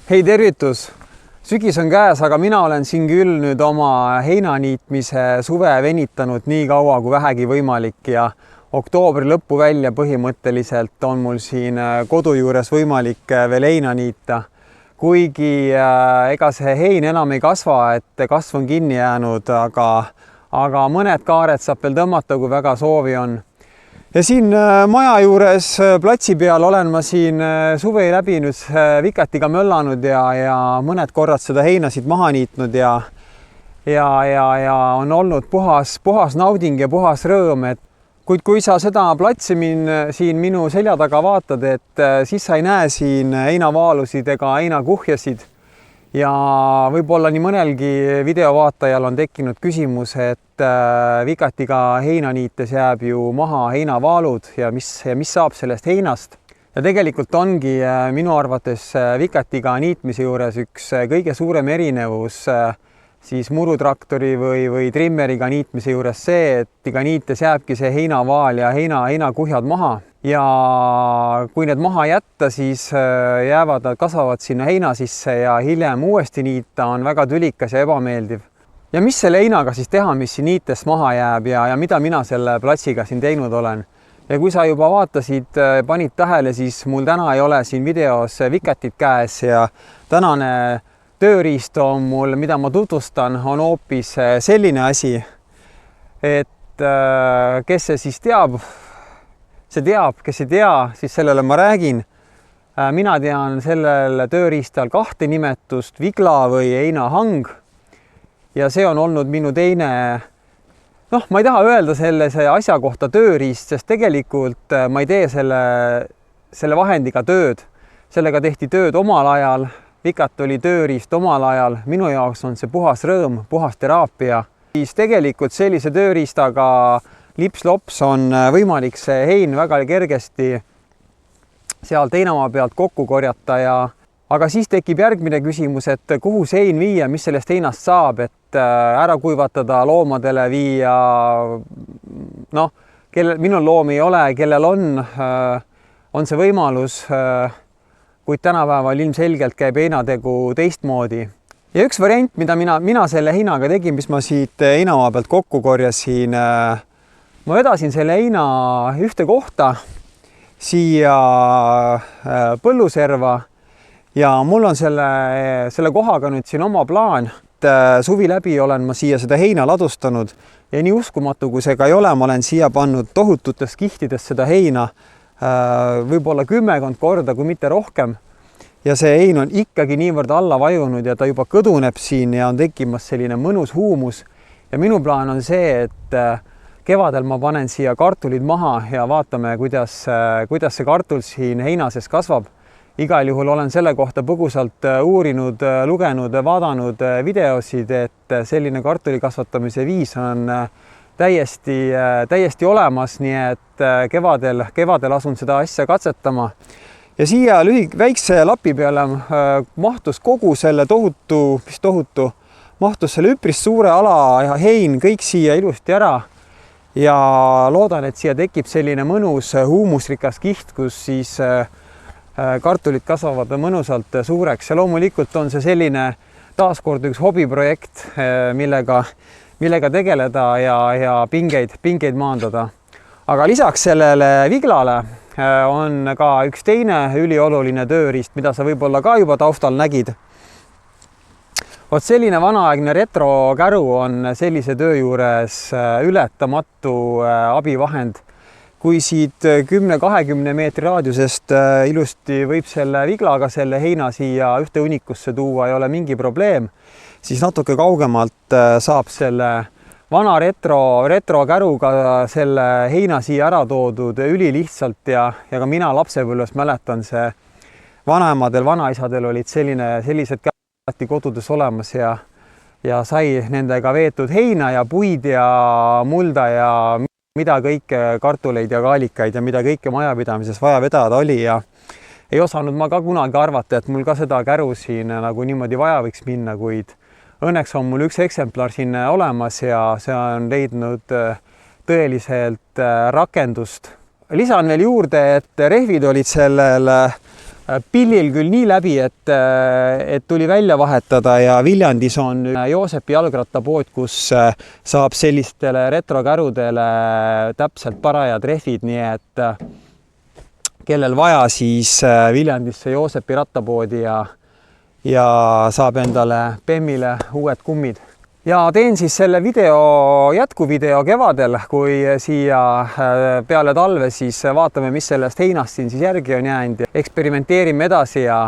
Hei, tervitus! Sügis on käes, aga mina olen siin küll nüüd oma heinaniitmise suve venitanud nii kaua kui vähegi võimalik ja oktoobri lõppu välja põhimõtteliselt on mul siin kodu juures võimalik veel heina niita. Kuigi ega see hein enam ei kasva, et kasv on kinni jäänud, aga mõned kaared saab veel tõmmata, kui väga soovi on. Ja siin maja juures platsi peal olen ma siin suve läbi nüüd vikatiga möllanud ja mõned korrad seda heinasid maha niitnud ja on olnud puhas nauding ja puhas rõõm. Kuid kui sa seda platsi siin minu selja taga vaatad, et siis sa ei näe siin heinavaalusid ega heinakuhjasid. Ja võib-olla nii mõnelgi videovaatajal on tekkinud küsimus, et vikatiga heina niites jääb ju maha heinavaalud ja mis saab sellest heinast. Ja tegelikult ongi minu arvates vikatiga niitmise juures üks kõige suurem erinevus siis murutraktori või trimmeriga niitmise juures see, et iga niites jääbki see heinavaal ja heinakuhjad maha. Ja kui need maha jätta, siis nad kasvavad sinna heina sisse ja hiljem uuesti niita on väga tülikas ja ebameeldiv. Ja mis selle heinaga siis teha, mis siin niitest maha jääb ja mida mina selle platsiga siin teinud olen? Ja kui sa juba vaatasid, panid tähele, siis mul täna ei ole siin videos vikatit käes ja tänane tööriist on mul, mida ma tutvustan, on hoopis selline asi, et kes see siis teab, see teab, kes ei tea, siis sellele ma räägin. Mina tean sellel tööriistal kahte nimetust, vigla või heinahang. Ja see on olnud minu teine, ma ei taha öelda selle asja kohta tööriist, sest tegelikult ma ei tee selle vahendiga tööd. Sellega tehti tööd omal ajal, vikat oli tööriist omal ajal. Minu jaoks on see puhas rõõm, puhas teraapia. Siis tegelikult sellise tööriistaga lips-lops on võimalik see hein väga kergesti sealt heinamaa pealt kokku korjata aga siis tekib järgmine küsimus, et kuhu see hein viia, mis sellest heinast saab, et ära kuivatada, loomadele viia. Minul loomi ei ole, kellel on see võimalus, kuid tänapäeval ilmselgelt käib heinategu teistmoodi. Ja üks variant, mida mina selle heinaga tegin, mis ma siit heinamaa pealt kokku korjasin, ma vedasin selle heina ühte kohta siia põlluserva ja mul on selle kohaga nüüd siin oma plaan. Suvi läbi olen ma siia seda heina ladustanud ja nii uskumatu, kui see ka ei ole, ma olen siia pannud tohututes kihtides seda heina võib-olla 10 korda, kui mitte rohkem. Ja see hein on ikkagi niivõrd alla vajunud ja ta juba kõduneb siin ja on tekkimas selline mõnus huumus. Ja minu plaan on see, et kevadel ma panen siia kartulid maha ja vaatame, kuidas see kartul siin heina sees kasvab. Igal juhul olen selle kohta põgusalt uurinud, lugenud, vaadanud videosid, et selline kartuli kasvatamise viis on täiesti olemas, nii et kevadel asun seda asja katsetama. Ja siia väikse lapi peale mahtus kogu selle tohutu, mahtus selle üpris suure ala ja hein kõik siia ilusti ära. Ja loodan, et siia tekib selline mõnus huumusrikas kiht, kus siis kartulid kasvavad mõnusalt suureks. Ja loomulikult on see selline taaskord üks hobiprojekt, millega tegeleda ja pingeid maandada. Aga lisaks sellele viglale on ka üks teine ülioluline tööriist, mida sa võib-olla ka juba taustal nägid. Vot selline vanaaegne retrokäru on sellise töö juures ületamatu abivahend. Kui siit 10-20 meetri raadiusest ilusti võib selle viglaga selle heina siia ühte hunnikusse tuua, ei ole mingi probleem, siis natuke kaugemalt saab selle vana retrokäruga selle heina siia ära toodud ülilihtsalt ja ka mina lapsepõlves mäletan see vanaemadel, vanaisadel olid sellised kodudes olemas ja sai nendega veetud heina ja puid ja mulda ja mida kõike kartuleid ja kaalikaid ja mida kõike majapidamises vaja vedada oli ja ei osanud ma ka kunagi arvata, et mul ka seda käru siin nagu niimoodi vaja võiks minna, kuid õnneks on mul üks eksemplar siin olemas ja see on leidnud tõeliselt rakendust. Lisan veel juurde, et rehvid olid sellel pillil küll nii läbi, et tuli välja vahetada ja Viljandis on Joosepi jalgrattapood, kus saab sellistele retrokärudele täpselt parajad rehvid, nii et kellel vaja, siis Viljandisse Joosepi rattapoodi ja saab endale Bemmile uued kummid. Ja teen siis selle video jätkuvideo kevadel, kui siia peale talve siis vaatame, mis sellest heinast siin siis järgi on jäänud. Eksperimenteerime edasi ja